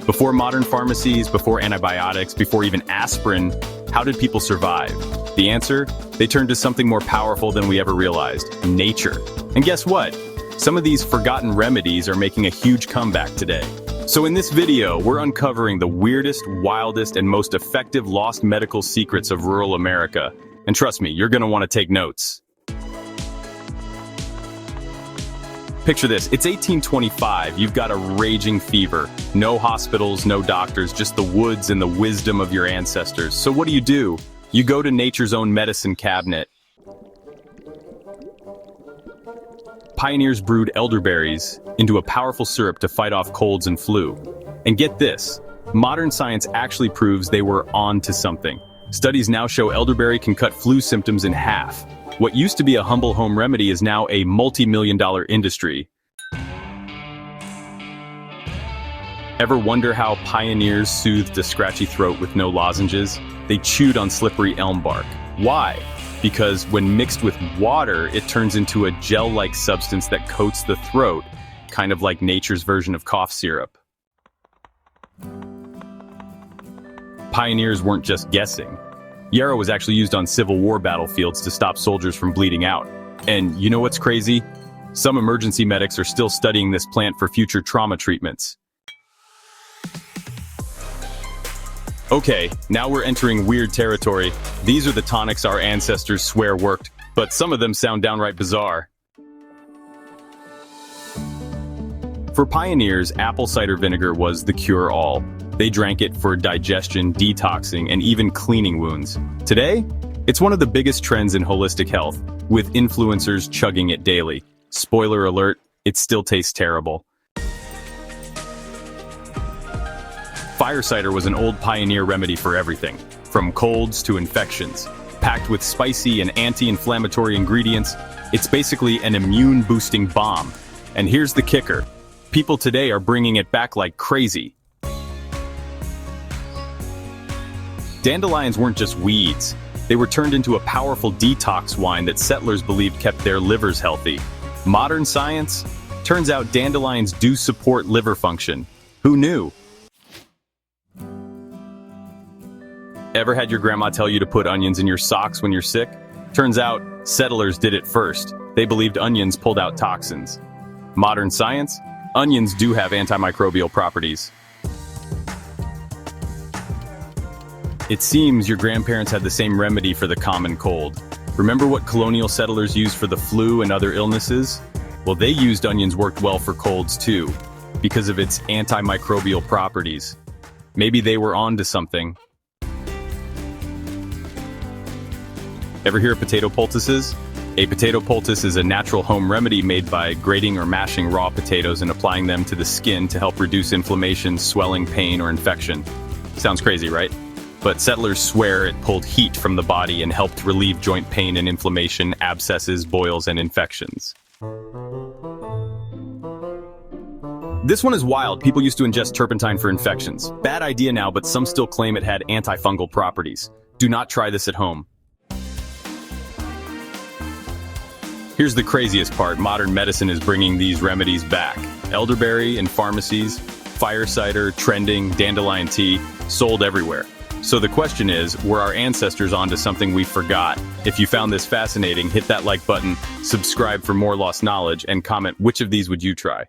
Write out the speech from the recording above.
Before modern pharmacies, before antibiotics, before even aspirin, how did people survive? The answer? They turned to something more powerful than we ever realized: nature. And guess what? Some of these forgotten remedies are making a huge comeback today. So in this video, we're uncovering the weirdest, wildest, and most effective lost medical secrets of rural America. And trust me, you're gonna want to take notes. Picture this, it's 1825, you've got a raging fever. No hospitals, no doctors, just the woods and the wisdom of your ancestors. So what do? You go to nature's own medicine cabinet. Pioneers brewed elderberries into a powerful syrup to fight off colds and flu. And get this, modern science actually proves they were on to something. Studies now show elderberry can cut flu symptoms in half. What used to be a humble home remedy is now a multi-million-dollar industry. Ever wonder how pioneers soothed a scratchy throat with no lozenges? They chewed on slippery elm bark. Why? Because when mixed with water, it turns into a gel-like substance that coats the throat, kind of like nature's version of cough syrup. Pioneers weren't just guessing. Yarrow was actually used on Civil War battlefields to stop soldiers from bleeding out. And you know what's crazy? Some emergency medics are still studying this plant for future trauma treatments. Okay, now we're entering weird territory. These are the tonics our ancestors swear worked, but some of them sound downright bizarre. For pioneers, apple cider vinegar was the cure-all. They drank it for digestion, detoxing, and even cleaning wounds. Today, it's one of the biggest trends in holistic health, with influencers chugging it daily. Spoiler alert, it still tastes terrible. Fire cider was an old pioneer remedy for everything, from colds to infections. Packed with spicy and anti-inflammatory ingredients, it's basically an immune-boosting bomb. And here's the kicker. People today are bringing it back like crazy. Dandelions weren't just weeds. They were turned into a powerful detox wine that settlers believed kept their livers healthy. Modern science? Turns out dandelions do support liver function. Who knew? Ever had your grandma tell you to put onions in your socks when you're sick? Turns out, settlers did it first. They believed onions pulled out toxins. Modern science? Onions do have antimicrobial properties. It seems your grandparents had the same remedy for the common cold. Remember what colonial settlers used for the flu and other illnesses? Well, they used onions worked well for colds too, because of its antimicrobial properties. Maybe they were on to something. Ever hear of potato poultices? A potato poultice is a natural home remedy made by grating or mashing raw potatoes and applying them to the skin to help reduce inflammation, swelling, pain, or infection. Sounds crazy, right? But settlers swear it pulled heat from the body and helped relieve joint pain and inflammation, abscesses, boils, and infections. This one is wild. People used to ingest turpentine for infections. Bad idea now, but some still claim it had antifungal properties. Do not try this at home. Here's the craziest part. Modern medicine is bringing these remedies back. Elderberry in pharmacies, fire cider, trending, dandelion tea, sold everywhere. So the question is, were our ancestors onto something we forgot? If you found this fascinating, hit that like button, subscribe for more lost knowledge, and comment which of these would you try.